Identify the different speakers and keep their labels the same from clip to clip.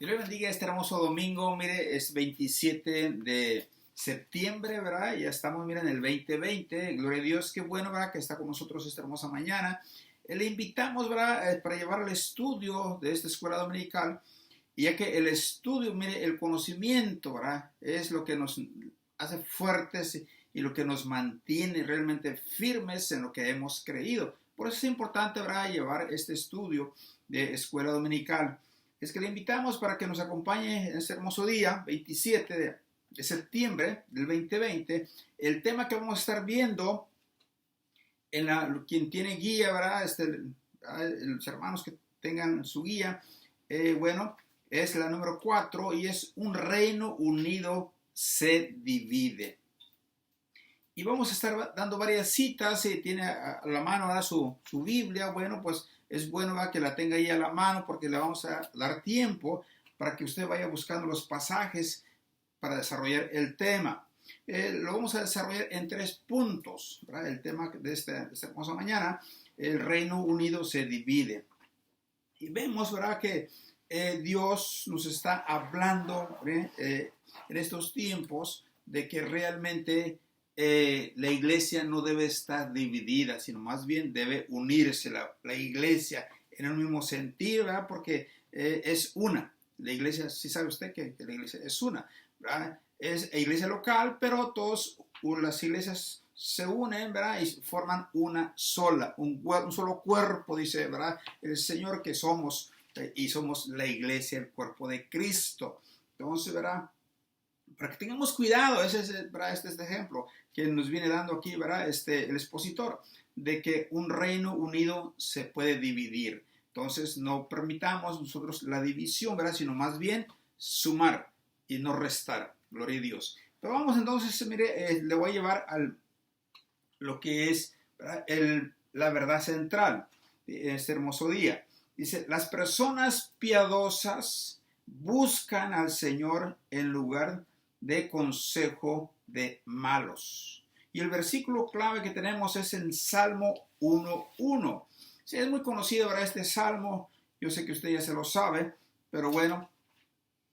Speaker 1: Dios le bendiga este hermoso domingo. Mire, es 27 de septiembre, ¿verdad? Ya estamos, mira, en el 2020. Gloria a Dios, qué bueno, ¿verdad? Que está con nosotros esta hermosa mañana. Le invitamos, ¿verdad? Para llevar el estudio de esta escuela dominical. Y ya que el estudio, mire, el conocimiento, ¿verdad? Es lo que nos hace fuertes y lo que nos mantiene realmente firmes en lo que hemos creído. Por eso es importante, ¿verdad? Llevar este estudio de escuela dominical. Es que le invitamos para que nos acompañe en este hermoso día, 27 de septiembre del 2020. El tema que vamos a estar viendo, quien tiene guía, ¿verdad? Los hermanos que tengan su guía, bueno, es la número 4 y es un reino unido se divide. Y vamos a estar dando varias citas. Si tiene a la mano ahora su Biblia, bueno, pues es bueno, ¿va?, que la tenga ahí a la mano, porque le vamos a dar tiempo para que usted vaya buscando los pasajes para desarrollar el tema. Lo vamos a desarrollar en 3 puntos, ¿verdad? El tema de esta hermosa mañana: el Reino Unido se divide. Y vemos, ¿verdad?, que Dios nos está hablando en estos tiempos de que realmente la iglesia no debe estar dividida, sino más bien debe unirse la iglesia en el mismo sentido, ¿verdad? Porque es una. La iglesia, sí sabe usted que la iglesia es una, ¿verdad? Es iglesia local, pero todas las iglesias se unen, ¿verdad? Y forman una sola, un solo cuerpo, dice, ¿verdad?, el Señor, que somos, y somos la iglesia, el cuerpo de Cristo. Entonces, ¿verdad?, para que tengamos cuidado, ese es, ¿verdad?, este ejemplo que nos viene dando aquí, ¿verdad?, el expositor, de que un reino unido se puede dividir. Entonces, no permitamos nosotros la división, ¿verdad?, sino más bien sumar y no restar. Gloria a Dios. Pero vamos entonces, mire, le voy a llevar a lo que es, ¿verdad?, la verdad central de este hermoso día. Dice: las personas piadosas buscan al Señor en lugar de consejo de malos. Y el versículo clave que tenemos es en Salmo 1:1. Sí, es muy conocido, ¿verdad?, este salmo. Yo sé que usted ya se lo sabe, pero bueno,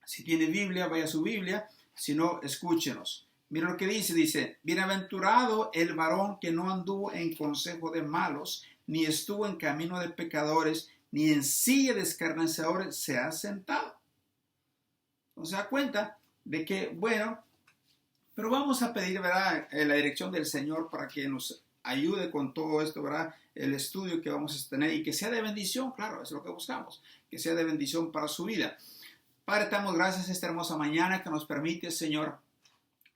Speaker 1: si tiene Biblia, vaya a su Biblia. Si no, escúchenos. Mira lo que dice: bienaventurado el varón que no anduvo en consejo de malos, ni estuvo en camino de pecadores, ni en silla de escarnecedores se ha sentado. Entonces se da cuenta de que, bueno, pero vamos a pedir, ¿verdad?, la dirección del Señor para que nos ayude con todo esto, ¿verdad?, el estudio que vamos a tener, y que sea de bendición. Claro, es lo que buscamos, que sea de bendición para su vida. Padre, te damos gracias esta hermosa mañana que nos permite, Señor,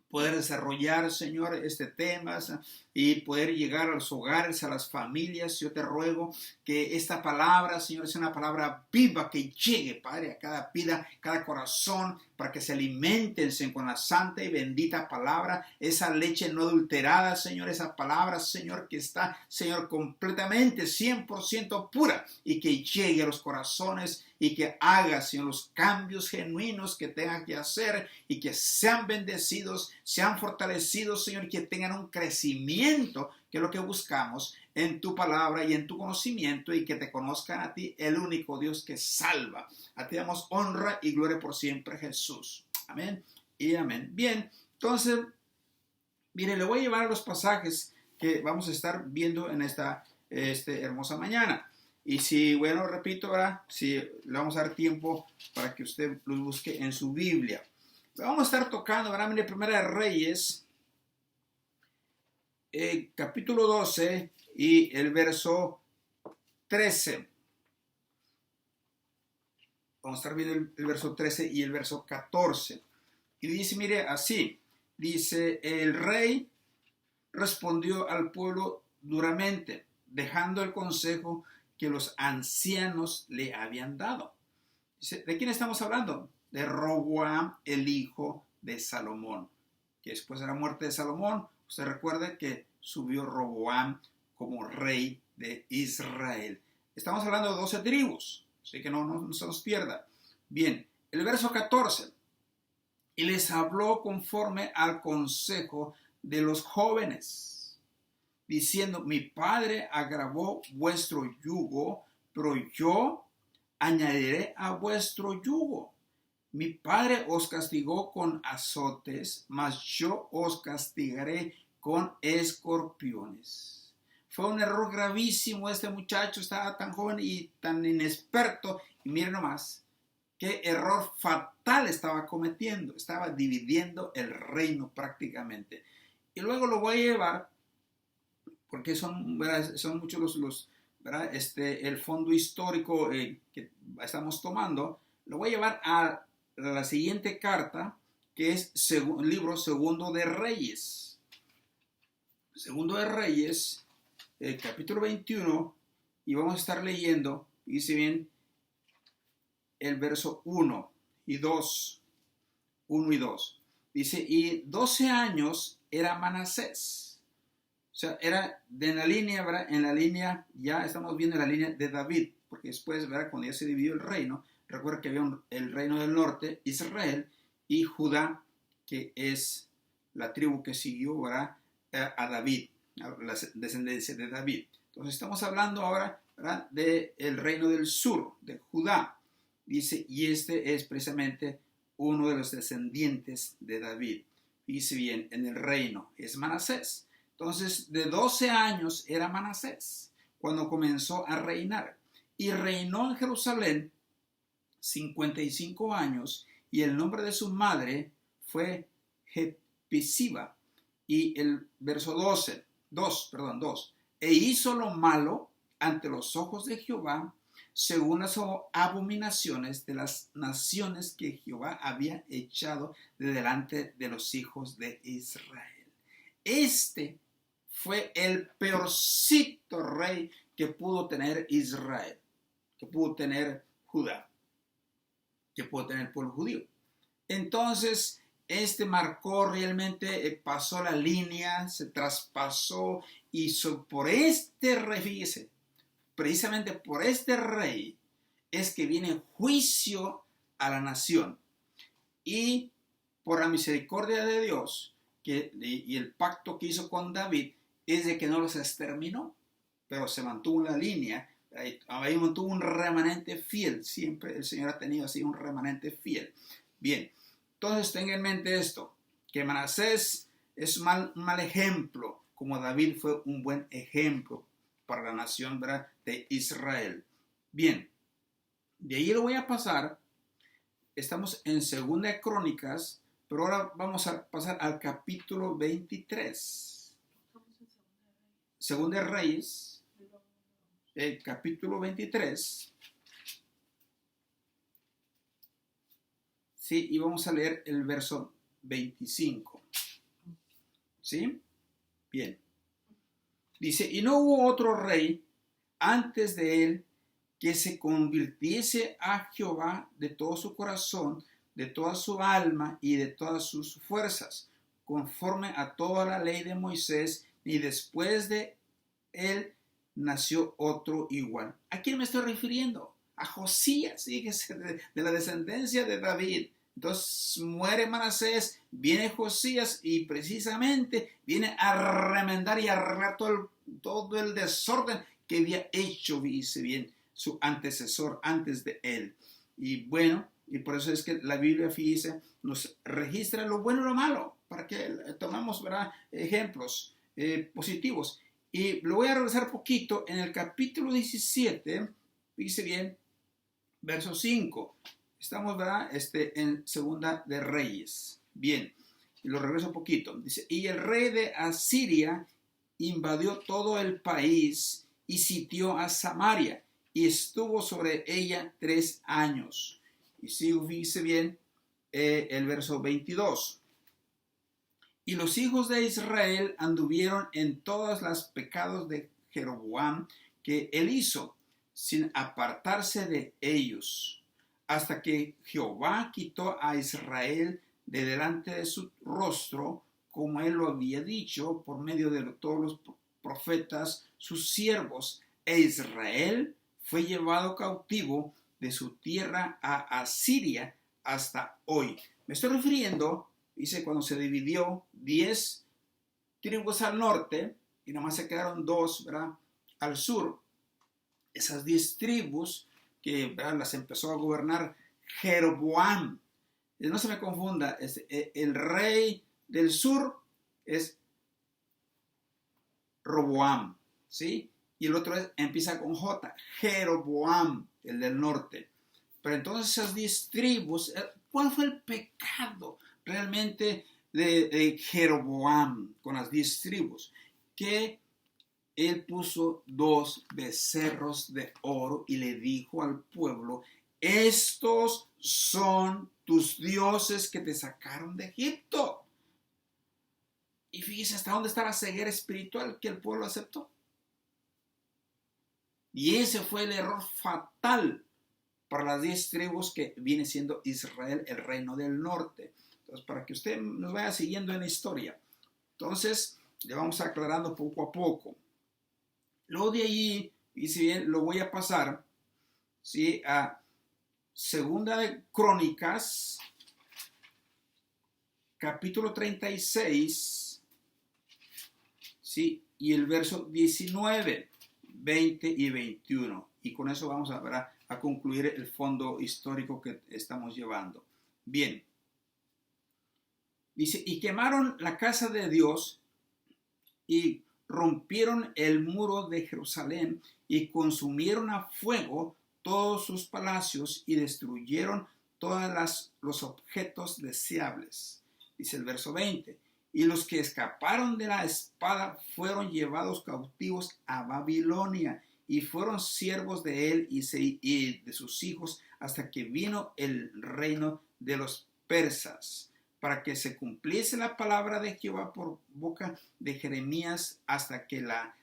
Speaker 1: poder desarrollar, Señor, este tema y poder llegar a los hogares, a las familias. Yo te ruego que esta palabra, Señor, sea una palabra viva, que llegue, Padre, a cada vida, cada corazón, para que se alimenten con la santa y bendita palabra, esa leche no adulterada, Señor, esa palabra, Señor, que está, Señor, completamente 100% pura, y que llegue a los corazones y que haga, Señor, los cambios genuinos que tenga que hacer, y que sean bendecidos, sean fortalecidos, Señor, que tengan un crecimiento, que es lo que buscamos en tu palabra y en tu conocimiento, y que te conozcan a ti, el único Dios que salva. A ti damos honra y gloria por siempre, Jesús. Amén y amén. Bien, entonces, mire, le voy a llevar a los pasajes que vamos a estar viendo en esta hermosa mañana. Y si, bueno, repito, ¿verdad?, si le vamos a dar tiempo para que usted los busque en su Biblia. Vamos a estar tocando, ¿verdad?, en Primera de Reyes, capítulo 12 y el verso 13. Vamos a estar viendo el verso 13 y el verso 14. Y dice, mire, así, dice: el rey respondió al pueblo duramente, dejando el consejo que los ancianos le habían dado. Dice, ¿de quién estamos hablando? De Roboam, el hijo de Salomón, que después de la muerte de Salomón, usted recuerda que subió Roboam como rey de Israel. Estamos hablando de 12 tribus, así que no se nos pierda. Bien, el verso 14. Y les habló conforme al consejo de los jóvenes, diciendo: mi padre agravó vuestro yugo, pero yo añadiré a vuestro yugo. Mi padre os castigó con azotes, mas yo os castigaré con escorpiones. Fue un error gravísimo. Este muchacho estaba tan joven y tan inexperto. Y miren nomás, qué error fatal estaba cometiendo. Estaba dividiendo el reino prácticamente. Y luego lo voy a llevar, porque son muchos ¿verdad? El fondo histórico que estamos tomando. Lo voy a llevar a la siguiente carta, que es el libro Segundo de Reyes. Segundo de Reyes, capítulo 21, y vamos a estar leyendo, dice bien, el verso 1 y 2. 1 y 2. Dice, y 12 años era Manasés. O sea, era en la línea, ¿verdad? En la línea, ya estamos viendo la línea de David, porque después, ¿verdad? Cuando ya se dividió el reino, recuerda que había el reino del norte, Israel, y Judá, que es la tribu que siguió, ¿verdad? A David, a la descendencia de David. Entonces estamos hablando ahora, ¿verdad? Del reino del sur, de Judá. Dice, y este es precisamente uno de los descendientes de David. Dice bien, en el reino es Manasés. Entonces, de 12 años era Manasés cuando comenzó a reinar. Y reinó en Jerusalén 55 años, y el nombre de su madre fue Jepisiba. Y el verso 2, e hizo lo malo ante los ojos de Jehová, según las abominaciones de las naciones que Jehová había echado de delante de los hijos de Israel. Este fue el peorcito rey que pudo tener Israel, que pudo tener Judá, que pudo tener el pueblo judío. Entonces, este marcó realmente, pasó la línea, se traspasó, y por este rey, fíjese, precisamente por este rey es que viene juicio a la nación. Y por la misericordia de Dios y el pacto que hizo con David es de que no los exterminó, pero se mantuvo en la línea. Ahí mantuvo un remanente fiel. Siempre el Señor ha tenido así un remanente fiel. Bien, entonces tenga en mente esto, que Manasés es un mal ejemplo, como David fue un buen ejemplo para la nación, ¿verdad?, de Israel. Bien, de ahí lo voy a pasar. Estamos en Segunda de Crónicas, pero ahora vamos a pasar al capítulo 23. Segunda de Reyes, el capítulo 23. Sí, y vamos a leer el verso 25. ¿Sí? Bien. Dice, y no hubo otro rey antes de él que se convirtiese a Jehová de todo su corazón, de toda su alma y de todas sus fuerzas, conforme a toda la ley de Moisés, ni después de él nació otro igual. ¿A quién me estoy refiriendo? A Josías, fíjese, de la descendencia de David. Entonces muere Manasés, viene Josías y precisamente viene a remendar y a arreglar todo el desorden que había hecho, dice bien, su antecesor antes de él. Y bueno, y por eso es que la Biblia, fíjese, nos registra lo bueno y lo malo, para que tomemos, ¿verdad?, ejemplos positivos. Y lo voy a regresar poquito en el capítulo 17, dice bien, verso 5. Estamos, ¿verdad?, en Segunda de Reyes. Bien, y lo regreso un poquito. Dice, y el rey de Asiria invadió todo el país y sitió a Samaria y estuvo sobre ella 3 años. Y si dice bien el verso 22. Y los hijos de Israel anduvieron en todos los pecados de Jeroboam que él hizo, sin apartarse de ellos, hasta que Jehová quitó a Israel de delante de su rostro, como él lo había dicho por medio de todos los profetas, sus siervos, e Israel fue llevado cautivo de su tierra a Asiria hasta hoy. Me estoy refiriendo, dice, cuando se dividió 10 tribus al norte y nomás se quedaron 2, ¿verdad?, al sur. Esas 10 tribus que, ¿verdad?, las empezó a gobernar Jeroboam. no se me confunda, el rey del sur es Roboam, ¿sí? Y el otro empieza con J, Jeroboam, el del norte. Pero entonces esas 10 tribus, ¿cuál fue el pecado realmente de Jeroboam con las 10 tribus? Que él puso 2 becerros de oro y le dijo al pueblo, estos son tus dioses que te sacaron de Egipto. Y fíjese hasta dónde está la ceguera espiritual que el pueblo aceptó. Y ese fue el error fatal para las 10 tribus que viene siendo Israel, el reino del norte. Entonces, para que usted nos vaya siguiendo en la historia. Entonces, le vamos aclarando poco a poco. Luego de allí, y si bien lo voy a pasar, ¿sí? A Segunda de Crónicas, capítulo 36, ¿sí? Y el verso 19, 20 y 21. Y con eso vamos a concluir el fondo histórico que estamos llevando. Bien. Dice, y quemaron la casa de Dios y rompieron el muro de Jerusalén y consumieron a fuego todos sus palacios y destruyeron todos los objetos deseables. Dice el verso 20. Y los que escaparon de la espada fueron llevados cautivos a Babilonia y fueron siervos de él y de sus hijos hasta que vino el reino de los persas, para que se cumpliese la palabra de Jehová por boca de Jeremías, hasta que la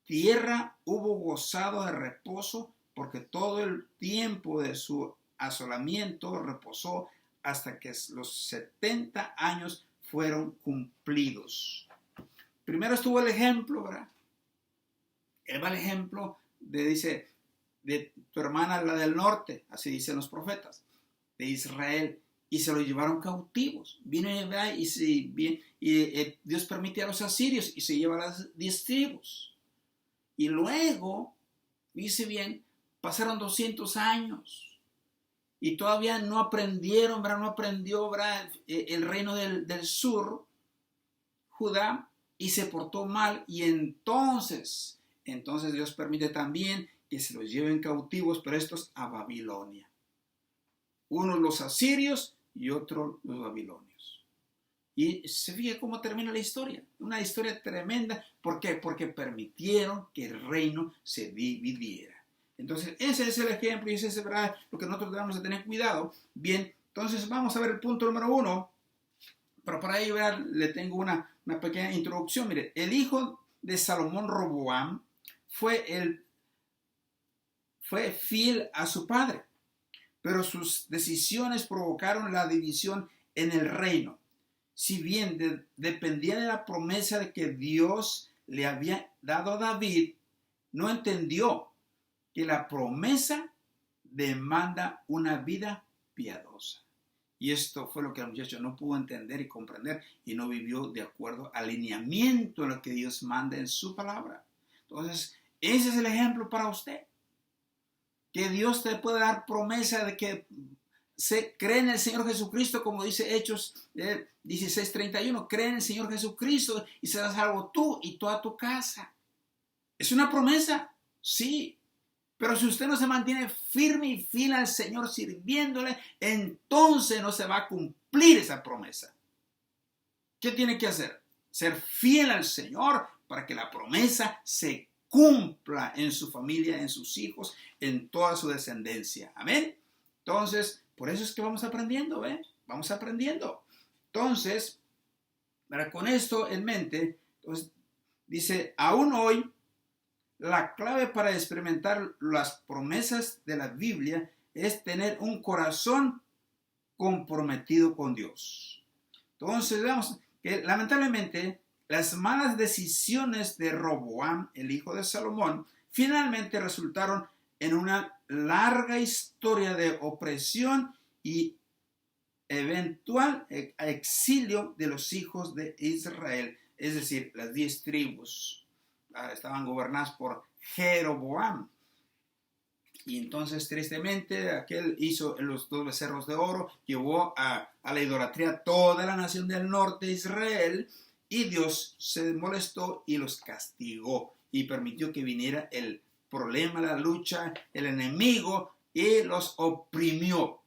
Speaker 1: tierra hubo gozado de reposo, porque todo el tiempo de su asolamiento reposó hasta que los 70 años fueron cumplidos. Primero estuvo el ejemplo, ¿verdad? Él va el ejemplo dice, de tu hermana, la del norte, así dicen los profetas, de Israel, y se lo llevaron cautivos. Vino y Dios permite a los asirios y se lleva a las 10 tribus. Y luego, dice bien, pasaron 200 años y todavía no aprendieron, ¿verdad? No aprendió, ¿verdad? El reino del sur, Judá, y se portó mal, y entonces Dios permite también que se los lleven cautivos, pero estos a Babilonia. Unos los asirios y otros los babilonios. Y se fija cómo termina la historia. Una historia tremenda. ¿Por qué? Porque permitieron que el reino se dividiera. Entonces, ese es el ejemplo y ese es, ¿verdad?, lo que nosotros debemos de tener cuidado. Bien, entonces vamos a ver el punto número 1. Pero para ello, ¿verdad?, le tengo una pequeña introducción. Mire, el hijo de Salomón, Roboam, fue fiel a su padre, pero sus decisiones provocaron la división en el reino. Si bien dependía de la promesa de que Dios le había dado a David, no entendió que la promesa demanda una vida piadosa. Y esto fue lo que el muchacho no pudo entender y comprender y no vivió de acuerdo al lineamiento en lo que Dios manda en su palabra. Entonces, ese es el ejemplo para usted. Que Dios te puede dar promesa de que se cree en el Señor Jesucristo, como dice Hechos 16:31, cree en el Señor Jesucristo y serás salvo tú y toda tu casa. Es una promesa, sí, pero si usted no se mantiene firme y fiel al Señor sirviéndole, entonces no se va a cumplir esa promesa. ¿Qué tiene que hacer? Ser fiel al Señor para que la promesa se cumpla en su familia, en sus hijos, en toda su descendencia. Amén. Entonces, por eso es que vamos aprendiendo, ¿ven? Vamos aprendiendo. Entonces, con esto en mente, entonces, dice, aún hoy, la clave para experimentar las promesas de la Biblia es tener un corazón comprometido con Dios. Entonces, vemos que lamentablemente las malas decisiones de Roboam, el hijo de Salomón, finalmente resultaron en una larga historia de opresión y eventual exilio de los hijos de Israel, es decir, las 10 tribus estaban gobernadas por Jeroboam. Y entonces, tristemente, aquel hizo los dos becerros de oro, llevó a la idolatría toda la nación del norte de Israel, y Dios se molestó y los castigó y permitió que viniera el problema, la lucha, el enemigo, y los oprimió.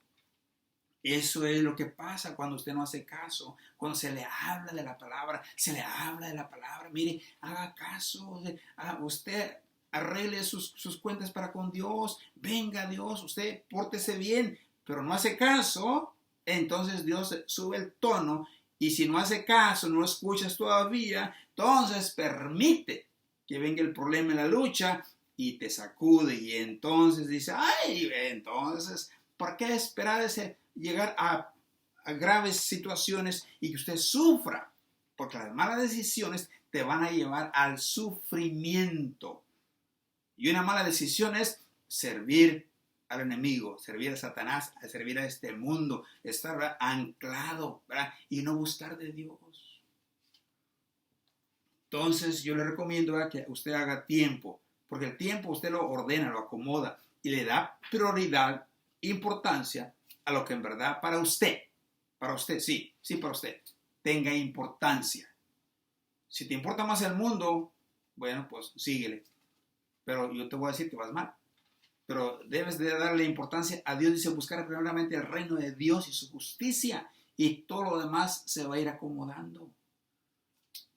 Speaker 1: Eso es lo que pasa cuando usted no hace caso, cuando se le habla de la palabra, se le habla de la palabra. Mire, haga caso, usted arregle sus cuentas para con Dios, venga a Dios, usted pórtese bien, pero no hace caso, entonces Dios sube el tono, y si no hace caso, no escuchas todavía, entonces permite que venga el problema en la lucha y te sacude, y entonces dice, ay, entonces, ¿por qué esperar llegar a graves situaciones y que usted sufra? Porque las malas decisiones te van a llevar al sufrimiento. Y una mala decisión es servir al enemigo, servir a Satanás, servir a este mundo, estar, ¿verdad?, anclado, ¿verdad?, y no buscar de Dios. Entonces yo le recomiendo, ¿verdad?, que usted haga tiempo, porque el tiempo usted lo ordena, lo acomoda y le da prioridad, importancia a lo que en verdad para usted, sí, para usted, tenga importancia. Si te importa más el mundo, bueno, pues síguele. Pero yo te voy a decir que vas mal. Pero debes de darle importancia a Dios. Dice, buscar primeramente el reino de Dios y su justicia, y todo lo demás se va a ir acomodando.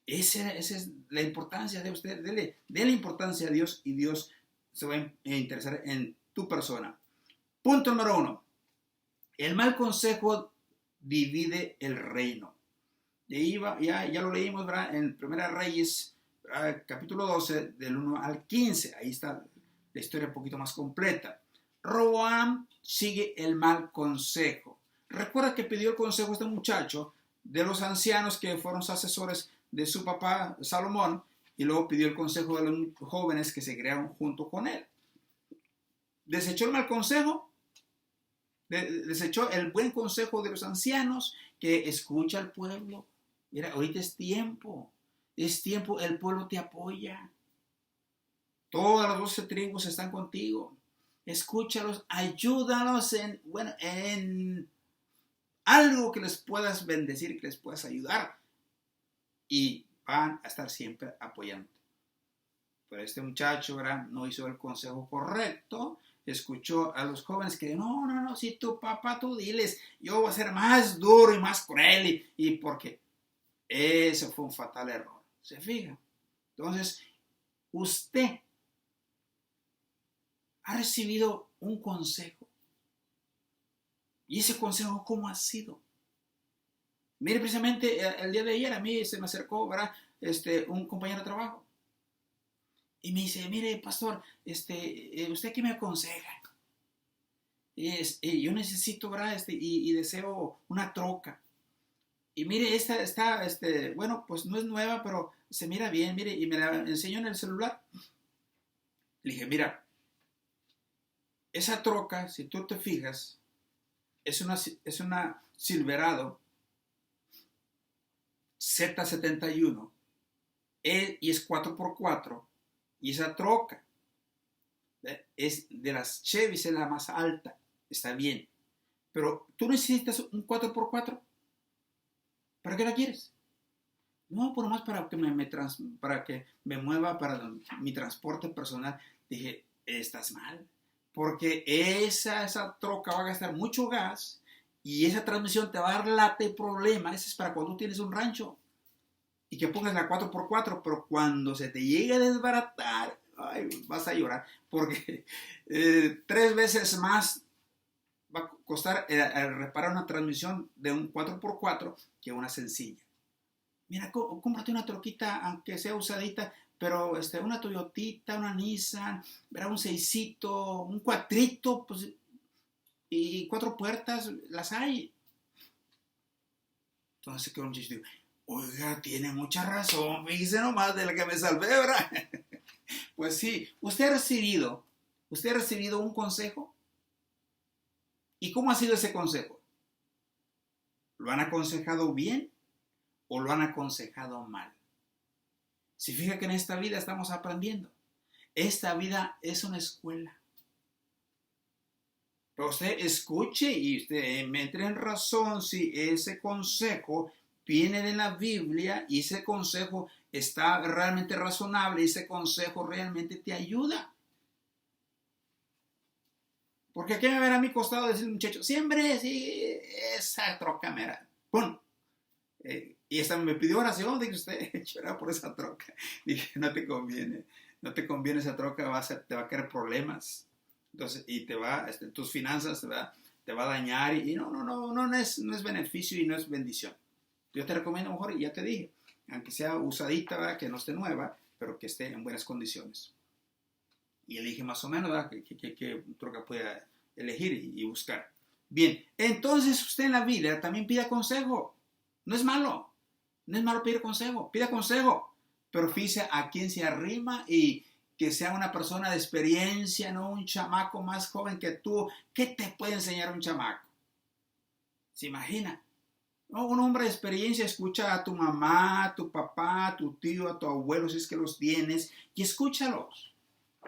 Speaker 1: Esa es la importancia de usted. Dele importancia a Dios, y Dios se va a interesar en tu persona. Punto número 1. El mal consejo divide el reino. De ahí ya lo leímos, ¿verdad?, en Primera Reyes, capítulo 12, del 1 al 15. Ahí está la historia un poquito más completa. Roboam sigue el mal consejo. Recuerda que pidió el consejo a este muchacho de los ancianos que fueron asesores de su papá Salomón, y luego pidió el consejo de los jóvenes que se crearon junto con él. Desechó el mal consejo, desechó el buen consejo de los ancianos, que escucha al pueblo. Mira, ahorita es tiempo, el pueblo te apoya. Todas las 12 tribus están contigo. Escúchalos, ayúdalos en algo que les puedas bendecir, que les puedas ayudar, y van a estar siempre apoyándote. Pero este muchacho, ¿verdad?, no hizo el consejo correcto. Escuchó a los jóvenes que no, si tu papá, tú diles, yo voy a ser más duro y más cruel, y porque ese fue un fatal error. ¿Se fija? Entonces, usted ha recibido un consejo, y ese consejo, ¿cómo ha sido? Mire, precisamente el día de ayer a mí se me acercó, ¿verdad?, un compañero de trabajo, y me dice, mire, pastor, ¿usted qué me aconseja? Yo necesito, ¿verdad?, y deseo una troca. Y mire, esta está, bueno, pues no es nueva, pero se mira bien, mire, y me la enseñó en el celular. Le dije, mira, esa troca, si tú te fijas, es una Silverado Z71, y es 4x4, y esa troca es de las Chevys, es la más alta, está bien, pero tú necesitas un 4x4. ¿Para qué la quieres? No, por más para que para que me mueva para mi transporte personal. Dije, estás mal, porque esa troca va a gastar mucho gas, y esa transmisión te va a dar lata y problema. Ese es para cuando tú tienes un rancho y que pongas la 4x4, pero cuando se te llegue a desbaratar, ay, vas a llorar, porque 3 veces más va a costar reparar una transmisión de un 4x4 que una sencilla. Mira, cómprate una troquita, aunque sea usadita, pero una Toyotita, una Nissan, verá, un seisito, un cuatrito, pues, y 4 puertas, las hay. Entonces, ¿qué un chiste? Digo, oiga, tiene mucha razón, fíjese nomás de la que me salvé, ¿verdad? Pues sí, ¿usted ha recibido un consejo? ¿Y cómo ha sido ese consejo? ¿Lo han aconsejado bien o lo han aconsejado mal? Si fija que en esta vida estamos aprendiendo. Esta vida es una escuela. Pero usted escuche y usted me entre en razón si ese consejo viene de la Biblia y ese consejo está realmente razonable y ese consejo realmente te ayuda. Porque aquí me va a ver a mi costado decir el muchacho, siempre sí, esa troca mera, ¡pum! Y esta me pidió oración, dije, usted llora por esa troca. Dije, no te conviene, no te conviene esa troca, te va a crear problemas. Entonces, y tus finanzas te va a dañar y no es beneficio y no es bendición. Yo te recomiendo mejor, y ya te dije, aunque sea usadita, ¿verdad? Que no esté nueva, pero que esté en buenas condiciones. Y elige más o menos, ¿verdad? Que troca pueda elegir y buscar. Bien, entonces usted en la vida también pida consejo. No es malo, no es malo pedir consejo, pida consejo, pero fíjese a quién se arrima y que sea una persona de experiencia, no un chamaco más joven que tú. ¿Qué te puede enseñar un chamaco? ¿Se imagina? No, un hombre de experiencia escucha a tu mamá, a tu papá, a tu tío, a tu abuelo, si es que los tienes, y escúchalos.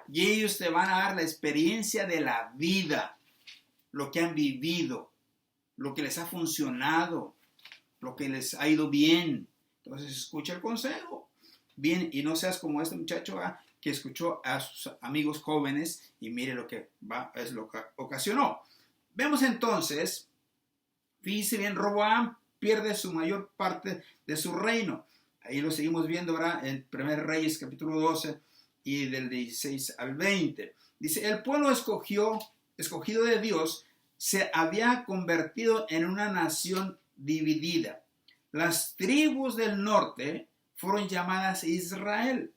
Speaker 1: Y ellos te van a dar la experiencia de la vida, lo que han vivido, lo que les ha funcionado, lo que les ha ido bien. Entonces escucha el consejo. Bien, y no seas como este muchacho que escuchó a sus amigos jóvenes y mire lo que es lo que ocasionó. Vemos entonces, fíjense bien, Roboam pierde su mayor parte de su reino. Ahí lo seguimos viendo ahora en 1 Reyes capítulo 12 y del 16 al 20. Dice, el pueblo escogido de Dios se había convertido en una nación dividida. Las tribus del norte fueron llamadas Israel,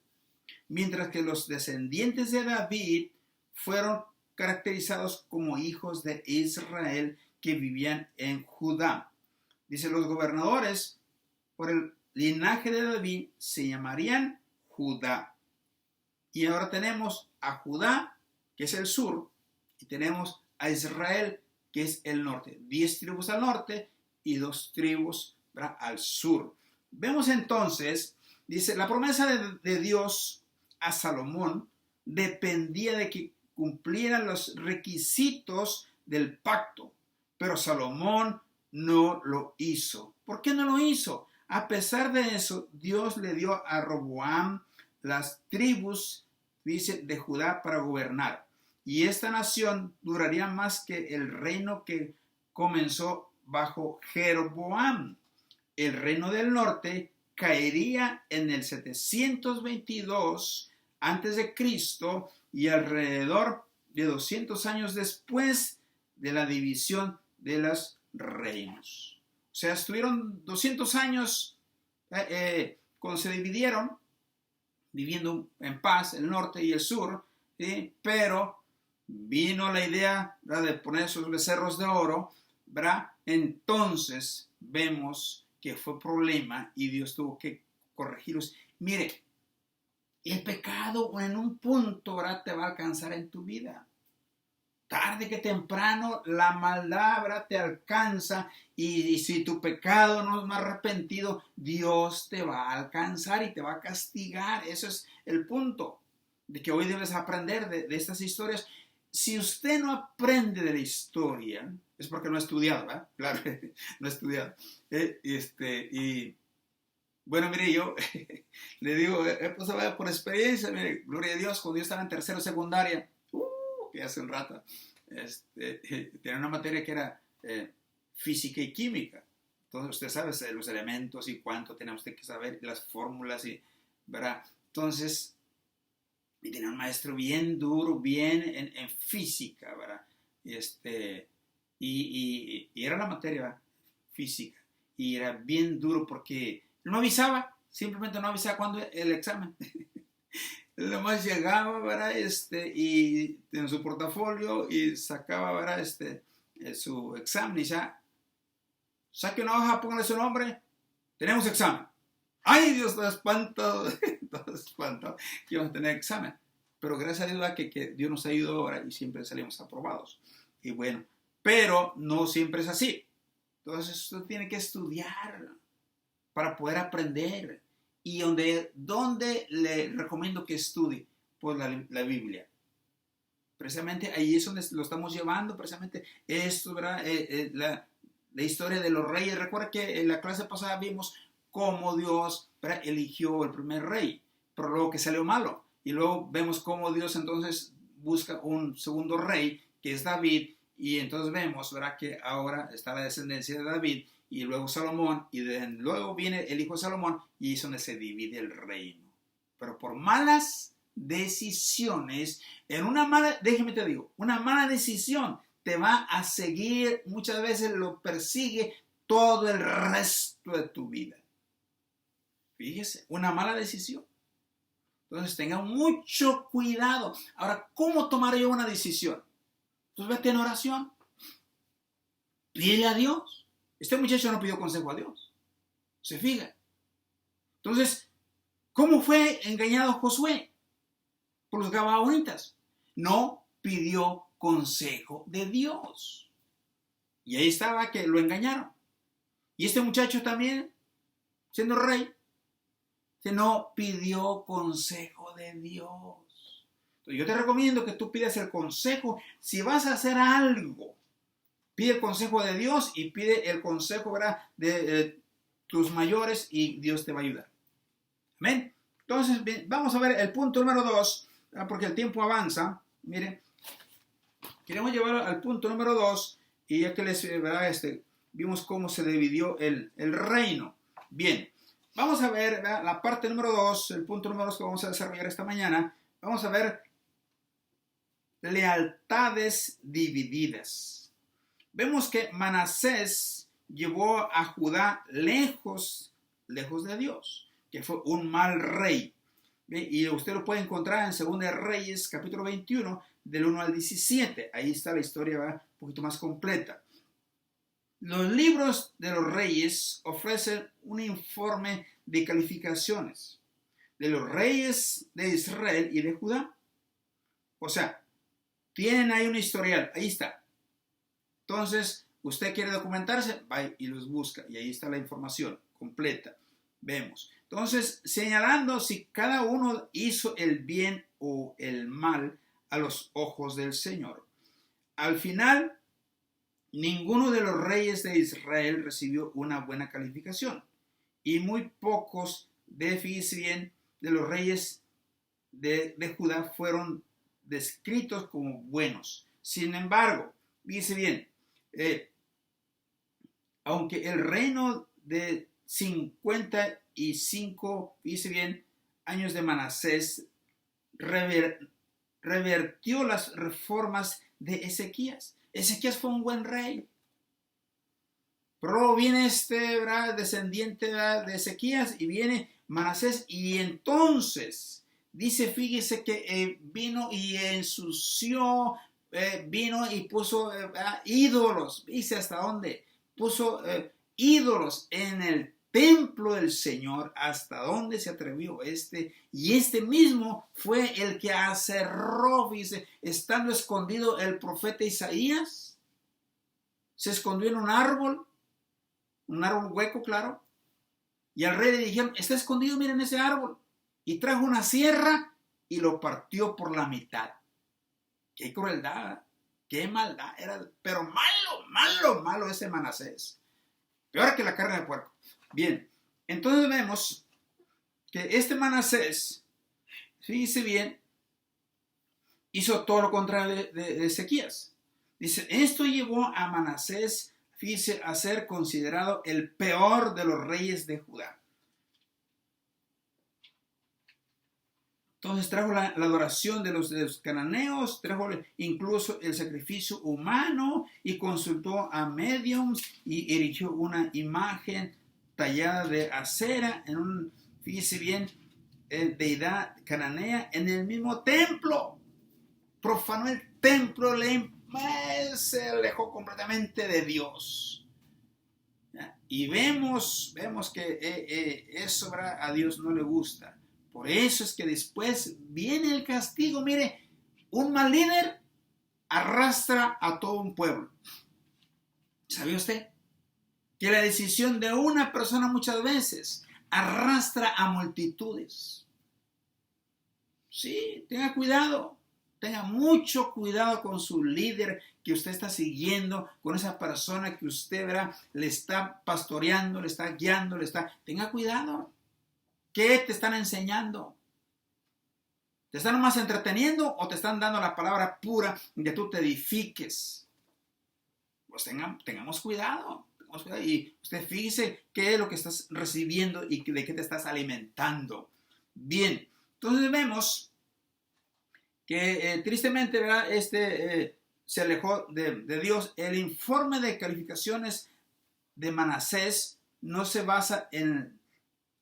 Speaker 1: mientras que los descendientes de David fueron caracterizados como hijos de Israel que vivían en Judá. Dice, los gobernadores por el linaje de David se llamarían Judá. Y ahora tenemos a Judá, que es el sur, y tenemos a Israel, que es el norte. 10 tribus al norte y 2 tribus al sur. Vemos entonces, dice, la promesa de Dios a Salomón dependía de que cumplieran los requisitos del pacto, pero Salomón no lo hizo. ¿Por qué no lo hizo? A pesar de eso, Dios le dio a Roboam las tribus, dice, de Judá para gobernar. Y esta nación duraría más que el reino que comenzó bajo Jeroboam. El reino del norte caería en el 722 a.C. y alrededor de 200 años después de la división de los reinos. O sea, estuvieron 200 años cuando se dividieron, viviendo en paz el norte y el sur, ¿sí? Pero vino la idea, ¿verdad?, de poner esos becerros de oro, ¿verdad? Entonces vemos que fue problema y Dios tuvo que corregirlos. Mire, el pecado en un punto, ¿verdad?, te va a alcanzar en tu vida. Tarde que temprano la maldad, ¿verdad?, te alcanza y si tu pecado no es más arrepentido, Dios te va a alcanzar y te va a castigar. Eso es el punto de que hoy debes aprender de estas historias. Si usted no aprende de la historia, es porque no ha estudiado, ¿verdad? Claro, no ha estudiado. Y bueno, mire, yo le digo, pues por experiencia, mire, gloria a Dios, cuando yo estaba en tercero secundaria, que hace un rato, tenía una materia que era física y química. Entonces, usted sabe los elementos y cuánto tenía usted que saber, las fórmulas, y, ¿verdad? Entonces, y tenía un maestro bien duro, bien en física, ¿verdad? Y era la materia, ¿verdad?, física. Y era bien duro porque no avisaba, simplemente no avisaba cuando el examen. Nomás llegaba, ¿verdad?, y en su portafolio y sacaba, ¿verdad?, su examen y ya, saque una hoja, póngale su nombre, tenemos examen. ¡Ay, Dios, todo espantado! Todo espantado que íbamos a tener examen. Pero gracias a Dios que Dios nos ha ayudado ahora y siempre salimos aprobados. Y bueno, pero no siempre es así. Entonces usted tiene que estudiar para poder aprender. ¿Y dónde le recomiendo que estudie? Pues la Biblia. Precisamente ahí es donde lo estamos llevando, precisamente esto, ¿verdad? La historia de los reyes. Recuerda que en la clase pasada vimos cómo Dios, ¿verdad?, eligió el primer rey, pero luego que salió malo. Y luego vemos cómo Dios entonces busca un segundo rey, que es David, y entonces vemos, ¿verdad?, que ahora está la descendencia de David, y luego Salomón, y luego viene el hijo de Salomón, y es donde se divide el reino. Pero por malas decisiones, déjeme te digo, una mala decisión te va a seguir, muchas veces lo persigue todo el resto de tu vida. Fíjese, una mala decisión. Entonces tengan mucho cuidado. Ahora, ¿cómo tomar yo una decisión? Entonces vete en oración. Pídele a Dios. Este muchacho no pidió consejo a Dios. ¿Se fija? Entonces, ¿cómo fue engañado Josué por los gabaonitas? No pidió consejo de Dios. Y ahí estaba que lo engañaron. Y este muchacho también, siendo rey, que no pidió consejo de Dios. Entonces yo te recomiendo que tú pidas el consejo. Si vas a hacer algo, pide el consejo de Dios y pide el consejo, ¿verdad?, de tus mayores, y Dios te va a ayudar. Amén. Entonces, vamos a ver el punto número 2, porque el tiempo avanza. Miren, queremos llevar al punto número 2, y ya que ¿verdad?, vimos cómo se dividió el reino. Bien, vamos a ver, ¿verdad?, la parte número 2, el punto número 2 que vamos a desarrollar esta mañana. Vamos a ver lealtades divididas. Vemos que Manasés llevó a Judá lejos de Dios, que fue un mal rey. Y usted lo puede encontrar en 2 Reyes, capítulo 21, del 1 al 17. Ahí está la historia, ¿verdad?, un poquito más completa. Los libros de los reyes ofrecen un informe de calificaciones de los reyes de Israel y de Judá. O sea, tienen ahí un historial, ahí está. Entonces, usted quiere documentarse, va y los busca, y ahí está la información completa. Vemos. Entonces, señalando si cada uno hizo el bien o el mal a los ojos del Señor. Al final, ninguno de los reyes de Israel recibió una buena calificación, y muy pocos, fíjese bien, de los reyes de Judá fueron descritos como buenos. Sin embargo, fíjese bien, aunque el reino de 55, fíjese bien, años de Manasés revertió las reformas de Ezequías. Ezequías fue un buen rey. Pero viene ¿verdad?, descendiente, ¿verdad?, de Ezequías, y viene Manasés, y entonces dice, fíjese que vino y ensució, vino y puso ídolos. Dice hasta dónde puso ídolos en el templo del Señor, hasta dónde se atrevió y este mismo fue el que aserró, dice, estando escondido el profeta Isaías, se escondió en un árbol hueco, claro, y al rey le dijeron, está escondido, miren ese árbol, y trajo una sierra y lo partió por la mitad. Qué crueldad, qué maldad, pero malo ese Manasés, peor que la carne de puerco. Bien, entonces vemos que este Manasés, fíjese bien, hizo todo lo contrario de Ezequías. Dice, esto llevó a Manasés, fíjese, a ser considerado el peor de los reyes de Judá. Entonces trajo la adoración de los cananeos, trajo incluso el sacrificio humano, y consultó a mediums y erigió una imagen tallada de acera fíjese bien, deidad cananea en el mismo templo. Profanó el templo, se alejó completamente de Dios. Y vemos que eso a Dios no le gusta. Por eso es que después viene el castigo. Mire, un mal líder arrastra a todo un pueblo. ¿Sabía usted? Que la decisión de una persona muchas veces arrastra a multitudes. Sí, tenga cuidado tenga mucho cuidado con su líder que usted está siguiendo, con esa persona que usted, ¿verdad?, le está pastoreando, le está guiando, tenga cuidado. ¿Qué te están enseñando? ¿Te están nomás entreteniendo o te están dando la palabra pura que tú te edifiques? Pues tengamos cuidado. Y usted fíjese qué es lo que estás recibiendo y de qué te estás alimentando. Bien, entonces vemos que tristemente, ¿verdad?, se alejó de Dios. El informe de calificaciones de Manasés no se basa en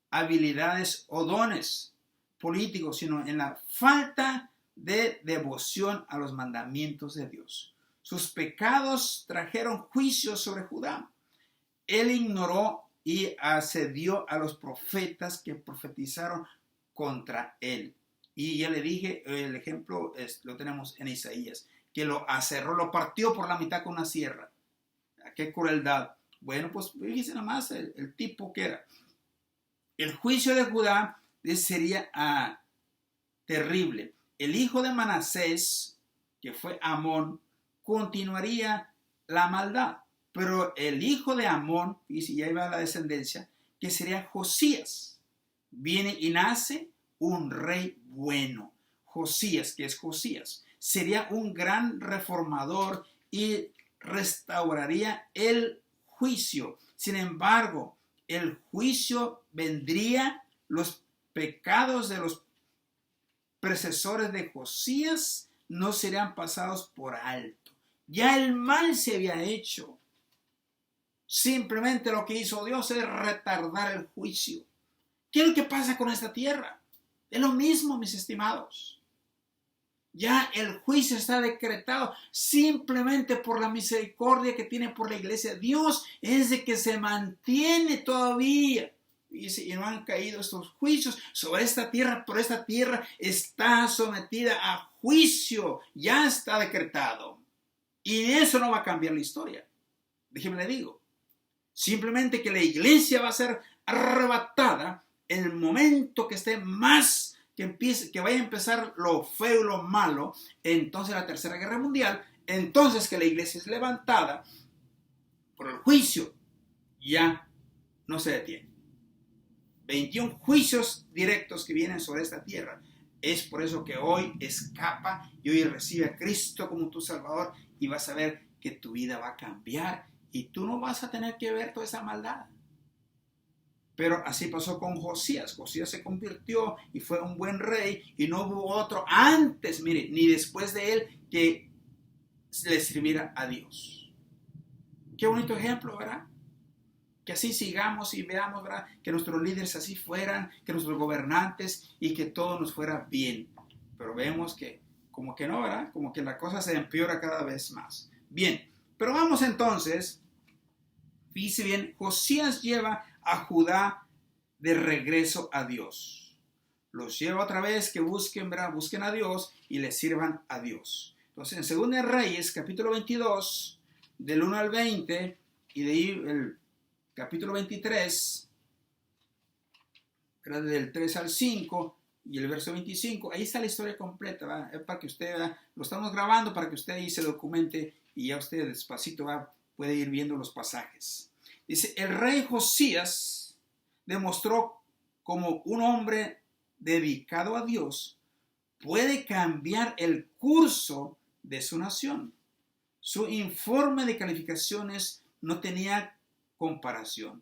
Speaker 1: habilidades o dones políticos, sino en la falta de devoción a los mandamientos de Dios. Sus pecados trajeron juicio sobre Judá. Él ignoró y accedió a los profetas que profetizaron contra él. Y ya le dije, el ejemplo lo tenemos en Isaías, que lo aserró, lo partió por la mitad con una sierra. ¡Qué crueldad! Bueno, pues fíjense nomás el tipo que era. El juicio de Judá sería terrible. El hijo de Manasés, que fue Amón, continuaría la maldad. Pero el hijo de Amón, y si ya iba a la descendencia, que sería Josías, viene y nace un rey bueno. Josías, que es Josías, sería un gran reformador y restauraría el juicio. Sin embargo, el juicio vendría, los pecados de los predecesores de Josías no serían pasados por alto. Ya el mal se había hecho. Simplemente lo que hizo Dios es retardar el juicio. ¿Qué es lo que pasa con esta tierra? Es lo mismo, mis estimados. Ya el juicio está decretado simplemente por la misericordia que tiene por la iglesia. Dios es de que se mantiene todavía. Y no han caído estos juicios sobre esta tierra, pero esta tierra está sometida a juicio. Ya está decretado. Y eso no va a cambiar la historia. Déjeme le digo. Simplemente que la iglesia va a ser arrebatada en el momento que esté más, que vaya a empezar lo feo y lo malo, entonces la Tercera Guerra Mundial, entonces que la iglesia es levantada por el juicio, ya no se detiene. 21 juicios directos que vienen sobre esta tierra. Es por eso que hoy escapa y hoy recibe a Cristo como tu Salvador y vas a ver que tu vida va a cambiar y tú no vas a tener que ver toda esa maldad. Pero así pasó con Josías. Josías se convirtió y fue un buen rey y no hubo otro antes, mire, ni después de él que le sirviera a Dios. Qué bonito ejemplo, ¿verdad? Que así sigamos y veamos, ¿verdad?, que nuestros líderes así fueran, que nuestros gobernantes y que todo nos fuera bien. Pero vemos que como que no, ¿verdad? Como que la cosa se empeora cada vez más. Bien, pero vamos entonces, fíjese bien, Josías lleva a Judá de regreso a Dios. Los lleva otra vez que busquen, ¿verdad?, busquen a Dios y le sirvan a Dios. Entonces, en 2 Reyes, capítulo 22, del 1 al 20, y de ahí el capítulo 23, del 3 al 5 y el verso 25, ahí está la historia completa, ¿verdad? Es para que usted, ¿verdad?, lo estamos grabando para que usted ahí se documente y ya usted despacito, ¿verdad?, puede ir viendo los pasajes. Dice, el rey Josías demostró como un hombre dedicado a Dios puede cambiar el curso de su nación. Su informe de calificaciones no tenía comparación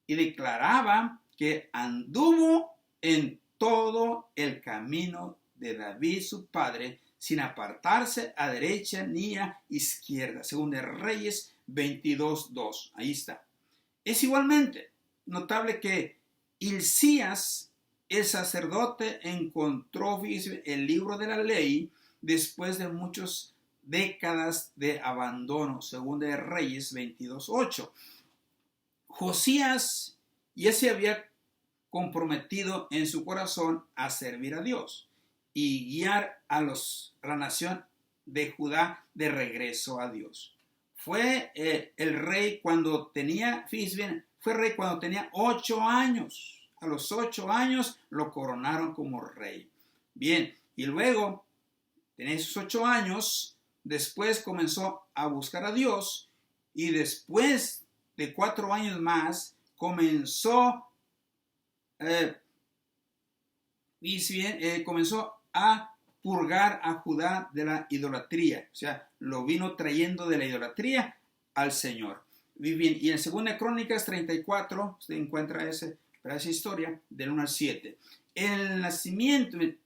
Speaker 1: y declaraba que anduvo en todo el camino de David su padre sin apartarse a derecha ni a izquierda. Según de Reyes 22:2. Ahí está. Es igualmente notable que Hilcías, el sacerdote, encontró el libro de la ley después de muchas décadas de abandono. Según de Reyes 22:8. Josías ya se había comprometido en su corazón a servir a Dios y guiar a la nación de Judá de regreso a Dios. Fue el rey cuando tenía, fíjense bien, fue rey cuando tenía 8 años. A los 8 años lo coronaron como rey. Bien, y luego tenía sus 8 años, después comenzó a buscar a Dios y después de 4 años más comenzó, comenzó a purgar a Judá de la idolatría. O sea, lo vino trayendo de la idolatría al Señor. Bien, y en 2 Crónicas 34 se encuentra esa historia del 1 al 7. El nacimiento, el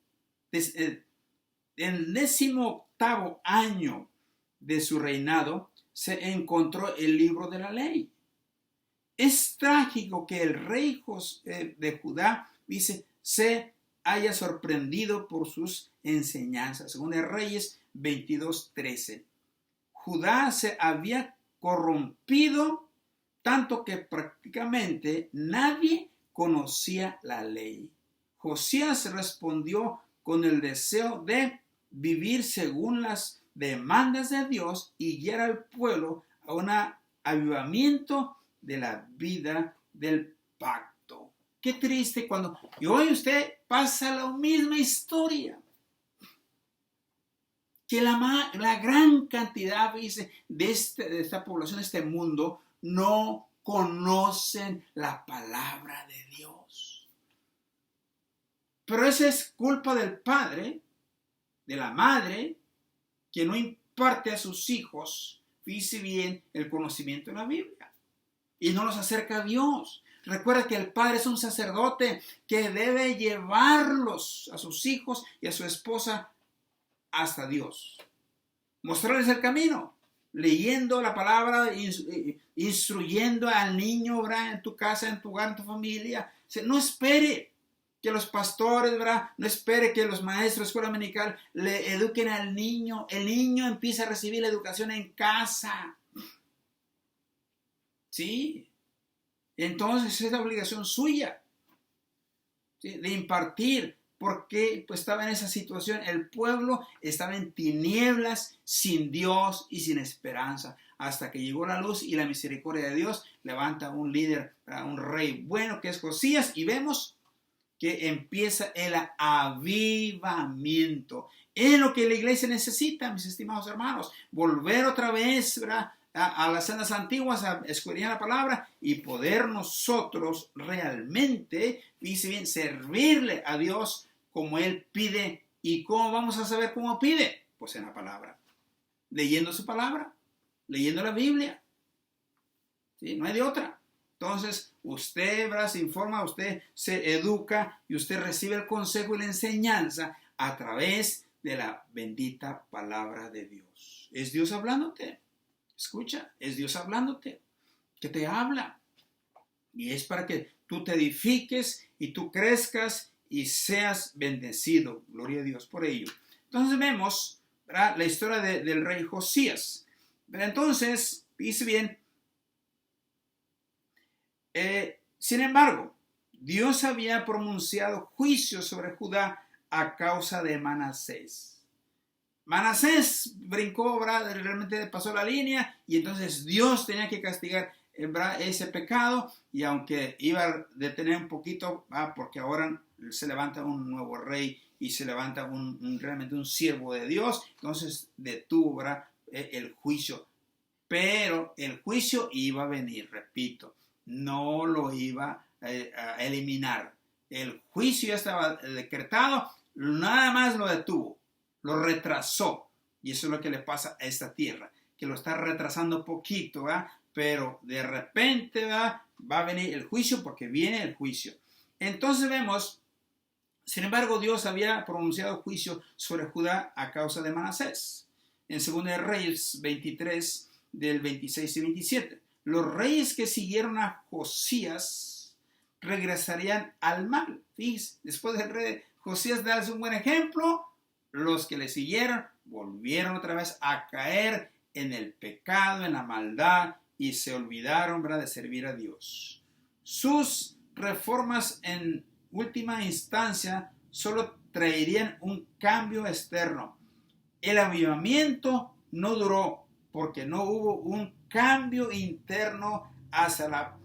Speaker 1: 18º año de su reinado, se encontró el libro de la ley. Es trágico que el rey de Judá, dice, se haya sorprendido por sus enseñanzas. Según de Reyes 22:13. Judá se había corrompido tanto que prácticamente nadie conocía la ley. Josías respondió con el deseo de vivir según las demandas de Dios y guiar al pueblo a un avivamiento de la vida del pacto. Qué triste cuando y hoy usted pasa la misma historia. Que la gran cantidad, dice, de esta población, de este mundo, no conocen la palabra de Dios. Pero esa es culpa del padre, de la madre, que no imparte a sus hijos, dice bien, el conocimiento de la Biblia. Y no los acerca a Dios. Recuerda que el padre es un sacerdote que debe llevarlos a sus hijos y a su esposa hasta Dios. Mostrarles el camino, leyendo la palabra, instruyendo al niño, ¿verdad? En tu casa, en tu hogar, en tu familia. No espere que los pastores, ¿verdad? No espere que los maestros de escuela dominical le eduquen al niño. El niño empieza a recibir la educación en casa. ¿Sí? Entonces es la obligación suya, ¿sí? De impartir, porque pues estaba en esa situación. El pueblo estaba en tinieblas, sin Dios y sin esperanza, hasta que llegó la luz y la misericordia de Dios levanta un líder, un rey bueno que es Josías, y vemos que empieza el avivamiento. Es lo que la iglesia necesita, mis estimados hermanos, volver otra vez, ¿verdad?, a las sendas antiguas, a escudriñar la palabra y poder nosotros realmente, dice bien, servirle a Dios como Él pide. ¿Y cómo vamos a saber cómo pide? Pues en la palabra, leyendo su palabra, leyendo la Biblia. ¿Sí? No hay de otra. Entonces, usted, ¿verdad?, se informa, usted se educa y usted recibe el consejo y la enseñanza a través de la bendita palabra de Dios. ¿Es Dios hablándote? Escucha, es Dios hablándote, que te habla. Y es para que tú te edifiques y tú crezcas y seas bendecido. Gloria a Dios por ello. Entonces vemos, ¿verdad?, la historia del rey Josías. Pero entonces, dice bien, sin embargo, Dios había pronunciado juicio sobre Judá a causa de Manasés. Manasés brincó, ¿verdad?, realmente pasó la línea, y entonces Dios tenía que castigar, ¿verdad?, ese pecado, y aunque iba a detener un poquito, porque ahora se levanta un nuevo rey y se levanta realmente un siervo de Dios, entonces detuvo, ¿verdad?, el juicio. Pero el juicio iba a venir, repito, no lo iba a eliminar. El juicio ya estaba decretado, nada más lo detuvo, lo retrasó. Y eso es lo que le pasa a esta tierra, que lo está retrasando poquito, ¿verdad? Pero de repente, ¿verdad?, va a venir el juicio, porque viene el juicio. Entonces vemos, sin embargo, Dios había pronunciado juicio sobre Judá a causa de Manasés. En 2 Reyes 23, del 26 y 27. Los reyes que siguieron a Josías regresarían al mal. Fíjense, después del rey Josías darles un buen ejemplo, los que le siguieron volvieron otra vez a caer en el pecado, en la maldad, y se olvidaron, ¿verdad?, de servir a Dios. Sus reformas en última instancia solo traerían un cambio externo. El avivamiento no duró, porque no hubo un cambio interno hacia la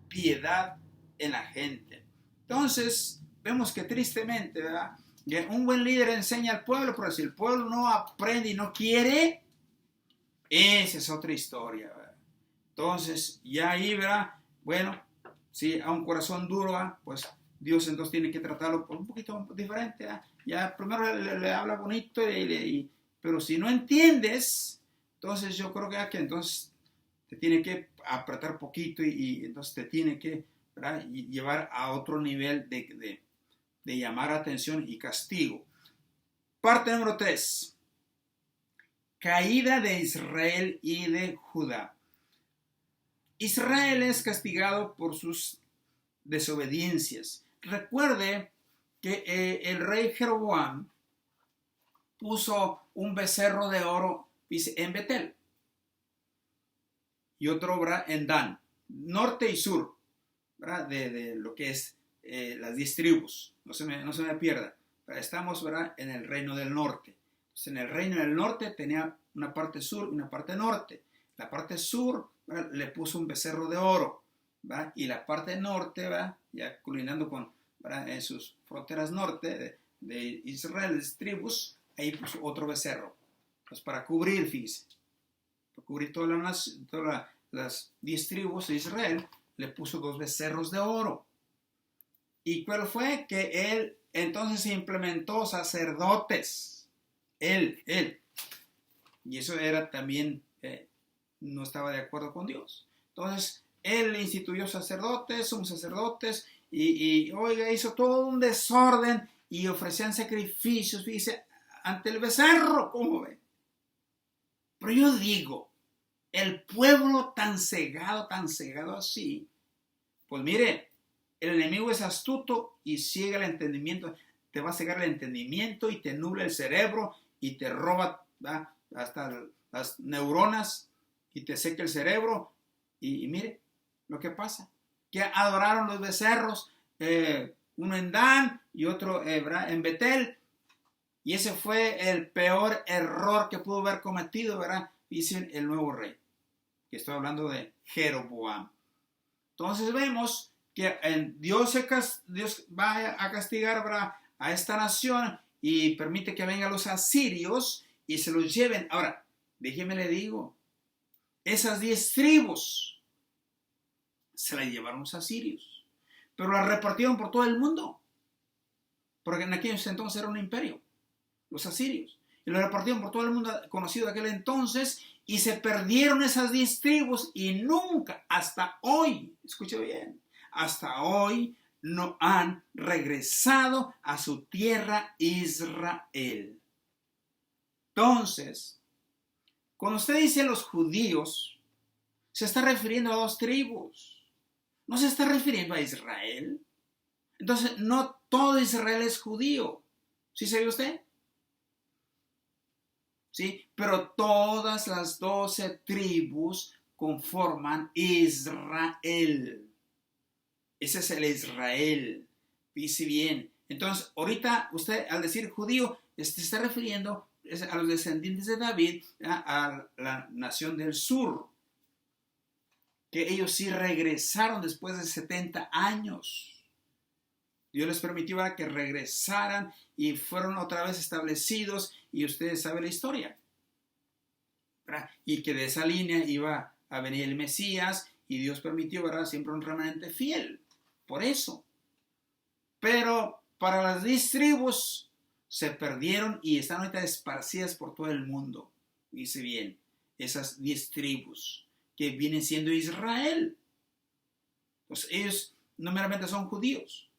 Speaker 1: piedad en la gente. Entonces, vemos que tristemente, ¿verdad?, Que un buen líder enseña al pueblo, pero si el pueblo no aprende y no quiere, esa es otra historia, ¿verdad? Entonces, ya ahí, ¿verdad? Bueno, si a un corazón duro, ¿verdad? Pues Dios entonces tiene que tratarlo por un poquito diferente, ¿verdad? Ya primero le habla bonito, pero si no entiendes, entonces yo creo que entonces te tiene que apretar poquito y entonces te tiene que, ¿verdad? Llevar a otro nivel de llamar atención y castigo. Parte número 3. Caída de Israel y de Judá. Israel es castigado por sus desobediencias. Recuerde que el rey Jeroboam puso un becerro de oro en Betel y otro, ¿verdad?, en Dan, norte y sur, ¿verdad?, de lo que es las 10 tribus. No se me pierda. Estamos, ¿verdad?, en el reino del norte. Entonces, en el reino del norte tenía una parte sur y una parte norte. La parte sur, ¿verdad?, le puso un becerro de oro, ¿verdad?, y la parte norte, ¿verdad?, ya culminando con, ¿verdad?, en sus fronteras norte de Israel, de tribus, ahí puso otro becerro. Pues para cubrir, fíjese, para cubrir todas las 10 tribus de Israel, le puso 2 becerros de oro. ¿Y cuál fue? Que él entonces implementó sacerdotes. Él. Y eso era también, no estaba de acuerdo con Dios. Entonces, él instituyó sacerdotes, sumos sacerdotes, oiga, hizo todo un desorden y ofrecían sacrificios, fíjese, ante el becerro, ¿cómo ve? Pero yo digo, el pueblo tan cegado así, pues mire, el enemigo es astuto y ciega el entendimiento, te va a cegar el entendimiento y te nubla el cerebro y te roba, ¿verdad?, hasta las neuronas y te seca el cerebro y mire lo que pasa, que adoraron los becerros, uno en Dan y otro en Betel, y ese fue el peor error que pudo haber cometido, ¿verdad?, dice el nuevo rey, que estoy hablando de Jeroboam. Entonces vemos que Dios va a castigar, ¿verdad?, a esta nación y permite que vengan los asirios y se los lleven. Ahora, déjeme le digo, esas 10 tribus se las llevaron los asirios, pero las repartieron por todo el mundo, porque en aquellos entonces era un imperio, los asirios, y lo repartieron por todo el mundo conocido de aquel entonces, y se perdieron esas 10 tribus y nunca, hasta hoy, escuche bien, hasta hoy no han regresado a su tierra Israel. Entonces, cuando usted dice los judíos, se está refiriendo a 2 tribus, no se está refiriendo a Israel. Entonces, no todo Israel es judío, ¿sí sabe usted? ¿Sí? Pero todas las 12 tribus conforman Israel. Ese es el Israel. Dice bien. Entonces, ahorita usted al decir judío, se está refiriendo a los descendientes de David, a la nación del sur, que ellos sí regresaron después de 70 años. Dios les permitió que regresaran y fueron otra vez establecidos, y ustedes saben la historia, ¿verdad?, y que de esa línea iba a venir el Mesías, y Dios permitió, ¿verdad?, siempre un remanente fiel, por eso. Pero para las 10 tribus se perdieron y están ahorita esparcidas por todo el mundo. Dice bien, esas 10 tribus que vienen siendo Israel. Pues ellos no meramente son judíos.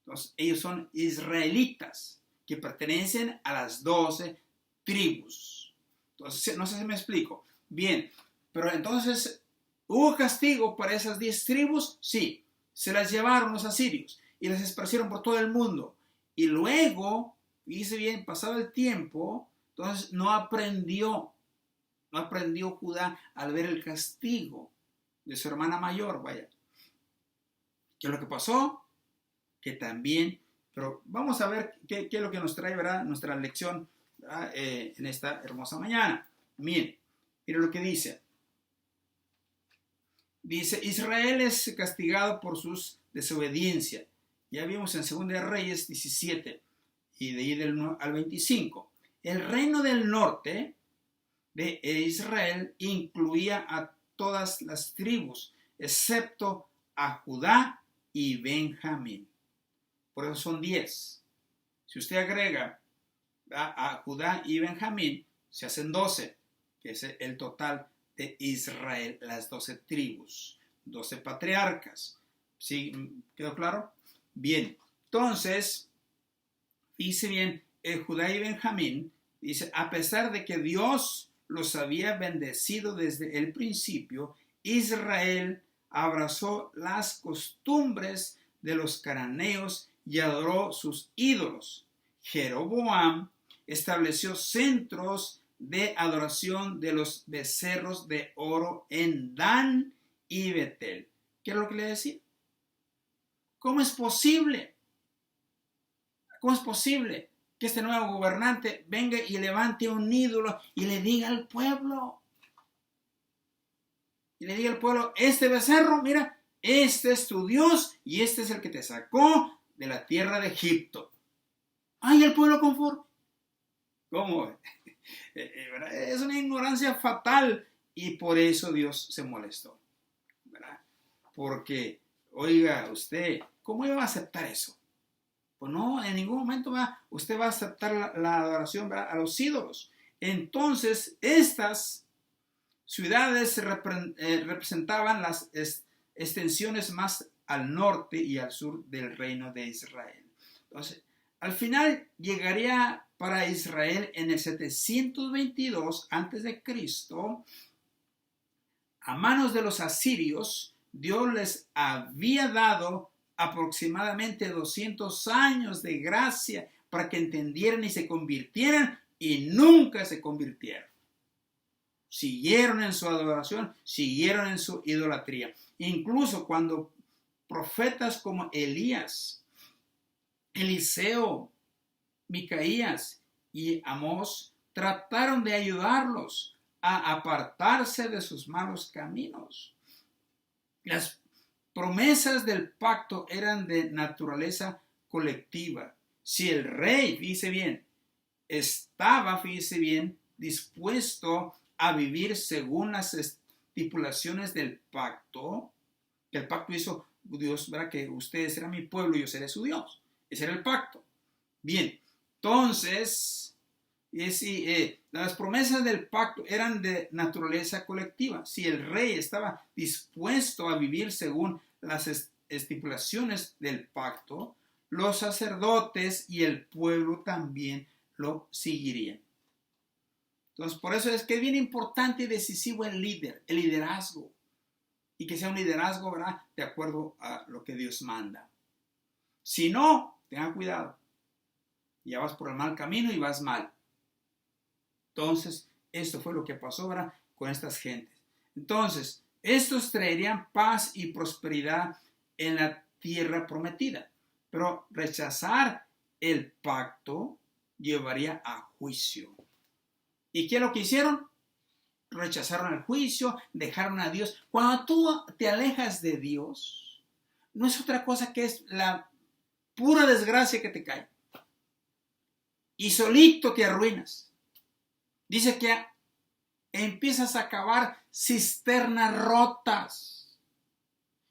Speaker 1: Entonces, ellos son israelitas que pertenecen a las 12 tribus. Entonces, no sé si me explico. Bien, pero entonces, ¿hubo castigo para esas 10 tribus? Sí, se las llevaron los asirios y las esparcieron por todo el mundo. Y luego, dice bien, pasado el tiempo, entonces no aprendió Judá al ver el castigo de su hermana mayor, vaya. ¿Qué es lo que pasó? Que también, pero vamos a ver qué es lo que nos trae, ¿verdad?, nuestra lección, en esta hermosa mañana. Mire lo que dice. Dice, Israel es castigado por sus desobediencias. Ya vimos en 2 Reyes 17. y de ahí del 1 al 25. El reino del norte de Israel incluía a todas las tribus, excepto a Judá y Benjamín. Por eso son 10. Si usted agrega a Judá y Benjamín, se hacen 12, que es el total de Israel, las 12 tribus, 12 patriarcas. ¿Sí? ¿Quedó claro? Bien, entonces, dice bien, Judá y Benjamín, dice, a pesar de que Dios los había bendecido desde el principio, Israel abrazó las costumbres de los cananeos y adoró sus ídolos. Jeroboam estableció centros de adoración de los becerros de oro en Dan y Betel. ¿Qué es lo que le decía? ¿Cómo es posible? ¿Cómo es posible que este nuevo gobernante venga y levante un ídolo y le diga al pueblo? Y le diga al pueblo, este becerro, mira, este es tu Dios y este es el que te sacó de la tierra de Egipto. ¡Ay, el pueblo conforme! ¿Cómo? Es una ignorancia fatal y por eso Dios se molestó, ¿verdad? Porque, oiga, usted, ¿cómo iba a aceptar eso? Pues no, en ningún momento usted va a aceptar la adoración, ¿verdad?, a los ídolos. Entonces, estas ciudades representaban las extensiones más al norte y al sur del reino de Israel. Entonces, al final llegaría para Israel en el 722 a.C. a manos de los asirios. Dios les había dado aproximadamente 200 años de gracia para que entendieran y se convirtieran, y nunca se convirtieron. Siguieron en su adoración, siguieron en su idolatría. Incluso cuando profetas como Elías, Eliseo, Micaías y Amós trataron de ayudarlos a apartarse de sus malos caminos. Las promesas del pacto eran de naturaleza colectiva. Si el rey, fíjese bien, estaba, fíjese bien, dispuesto a vivir según las estipulaciones del pacto, que el pacto hizo Dios, ¿verdad?, que ustedes serán mi pueblo y yo seré su Dios. Ese era el pacto. Bien, entonces, las promesas del pacto eran de naturaleza colectiva. Si el rey estaba dispuesto a vivir según las estipulaciones del pacto, los sacerdotes y el pueblo también lo seguirían. Entonces, por eso es que es bien importante y decisivo el liderazgo, y que sea un liderazgo, ¿verdad?, de acuerdo a lo que Dios manda. Si no, tengan cuidado, ya vas por el mal camino y vas mal. Entonces, esto fue lo que pasó, ¿verdad?, con estas gentes. Entonces, estos traerían paz y prosperidad en la tierra prometida, pero rechazar el pacto llevaría a juicio. ¿Y qué es lo que hicieron? Rechazaron el juicio, dejaron a Dios. Cuando tú te alejas de Dios, no es otra cosa que es la pura desgracia que te cae. Y solito te arruinas. Dice que empiezas a cavar cisternas rotas.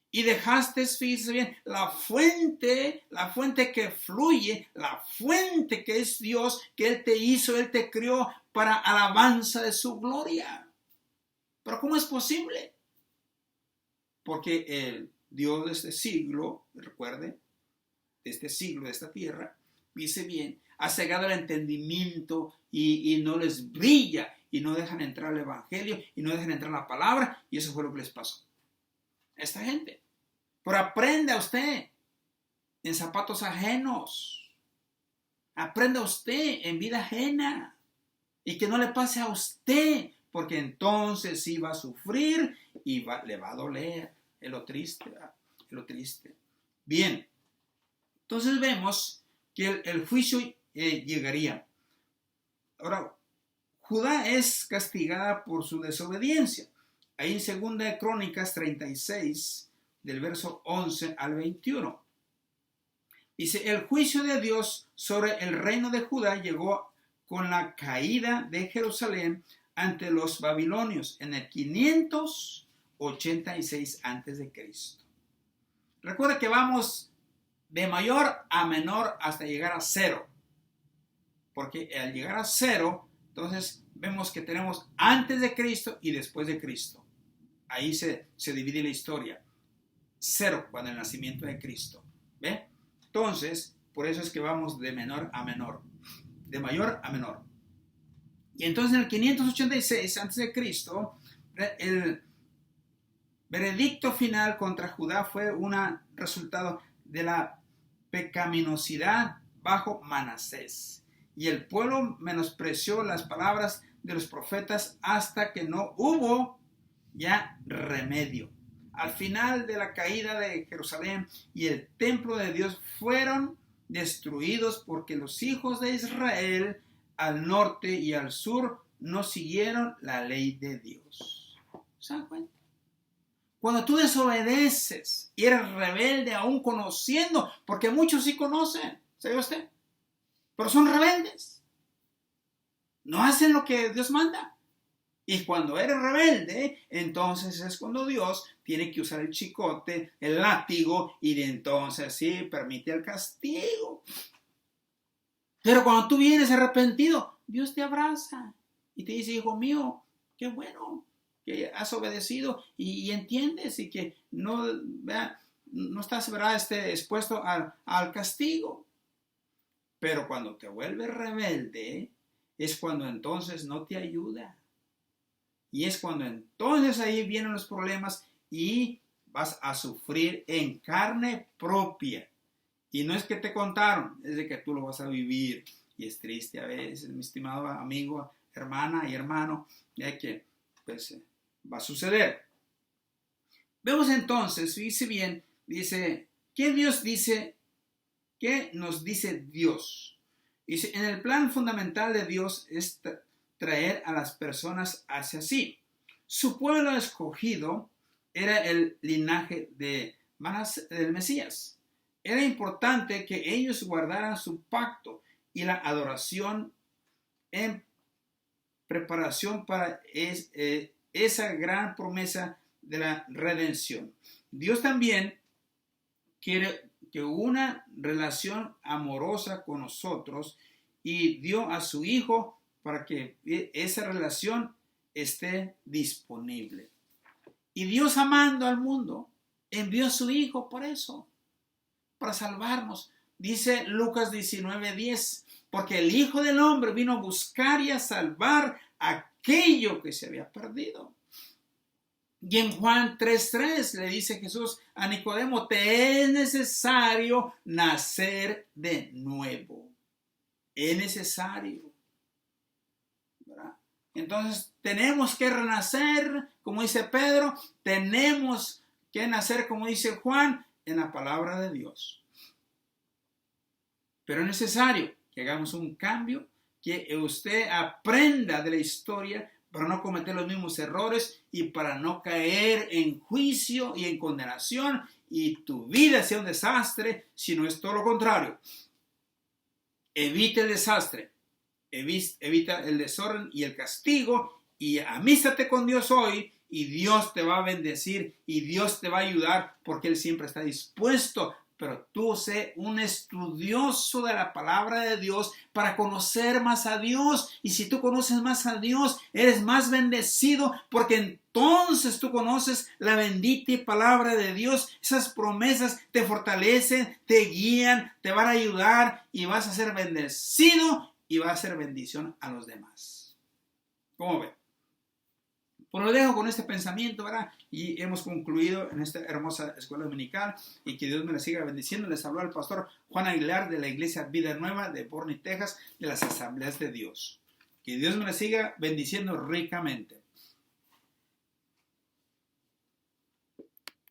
Speaker 1: Y dejaste, fíjese bien, la fuente que fluye, la fuente que es Dios, que Él te hizo, Él te crió para alabanza de su gloria. Pero ¿cómo es posible? Porque el Dios de este siglo, recuerde, de este siglo, de esta tierra, dice bien, ha cegado el entendimiento y no les brilla, y no dejan entrar el evangelio, y no dejan entrar la palabra, y eso fue lo que les pasó a esta gente. Pero aprenda usted en zapatos ajenos, aprenda usted en vida ajena, y que no le pase a usted, porque entonces sí va a sufrir y le va a doler. Es lo triste, ¿verdad? Es lo triste. Bien, entonces vemos que el juicio llegaría. Ahora, Judá es castigada por su desobediencia. Ahí en 2 de Crónicas 36, del verso 11 al 21. Dice, el juicio de Dios sobre el reino de Judá llegó con la caída de Jerusalén ante los babilonios en el 586 a.C. Recuerda que vamos de mayor a menor hasta llegar a cero. Porque al llegar a cero, entonces vemos que tenemos antes de Cristo y después de Cristo. Ahí se divide la historia. Cero, cuando el nacimiento de Cristo. ¿Ve? Entonces, por eso es que vamos de menor a menor. De mayor a menor. Y entonces en el 586 a.C., el veredicto final contra Judá fue un resultado de la pecaminosidad bajo Manasés. Y el pueblo menospreció las palabras de los profetas hasta que no hubo ya remedio. Al final de la caída de Jerusalén y el templo de Dios fueron destruidos porque los hijos de Israel al norte y al sur no siguieron la ley de Dios. ¿Se dan cuenta? Cuando tú desobedeces y eres rebelde aún conociendo, porque muchos sí conocen, ¿sabe usted? Pero son rebeldes. No hacen lo que Dios manda. Y cuando eres rebelde, entonces es cuando Dios tiene que usar el chicote, el látigo, y de entonces sí permite el castigo. Pero cuando tú vienes arrepentido, Dios te abraza y te dice, hijo mío, qué bueno que has obedecido y entiendes y que no estás, ¿verdad?, expuesto al castigo. Pero cuando te vuelves rebelde, es cuando entonces no te ayuda. Y es cuando entonces ahí vienen los problemas y vas a sufrir en carne propia. Y no es que te contaron, es de que tú lo vas a vivir. Y es triste a veces, mi estimado amigo, hermana y hermano, ya que pues va a suceder. Vemos entonces, dice bien, dice, ¿qué Dios dice? ¿Qué nos dice Dios? Dice, en el plan fundamental de Dios es traer a las personas hacia sí. Su pueblo escogido era el linaje del Mesías. Era importante que ellos guardaran su pacto y la adoración en preparación para esa gran promesa de la redención. Dios también quiere que una relación amorosa con nosotros y dio a su Hijo para que esa relación esté disponible. Y Dios, amando al mundo, envió a su Hijo por eso, para salvarnos. Dice Lucas 19:10, porque el Hijo del Hombre vino a buscar y a salvar aquello que se había perdido. Y en Juan 3:3 le dice Jesús a Nicodemo, te es necesario nacer de nuevo. Es necesario. Entonces tenemos que renacer, como dice Pedro, tenemos que nacer, como dice Juan, en la palabra de Dios. Pero es necesario que hagamos un cambio, que usted aprenda de la historia para no cometer los mismos errores y para no caer en juicio y en condenación y tu vida sea un desastre, sino es todo lo contrario. Evita el desastre. Evita el desorden y el castigo y amístate con Dios hoy y Dios te va a bendecir y Dios te va a ayudar porque Él siempre está dispuesto. Pero tú sé un estudioso de la palabra de Dios para conocer más a Dios. Y si tú conoces más a Dios, eres más bendecido porque entonces tú conoces la bendita palabra de Dios. Esas promesas te fortalecen, te guían, te van a ayudar y vas a ser bendecido y va a ser bendición a los demás. ¿Cómo ven? Pues lo dejo con este pensamiento, ¿verdad? Y hemos concluido en esta hermosa escuela dominical y que Dios me la siga bendiciendo. Les habló el pastor Juan Aguilar de la iglesia Vida Nueva de Boerne, Texas, de las Asambleas de Dios. Que Dios me la siga bendiciendo ricamente.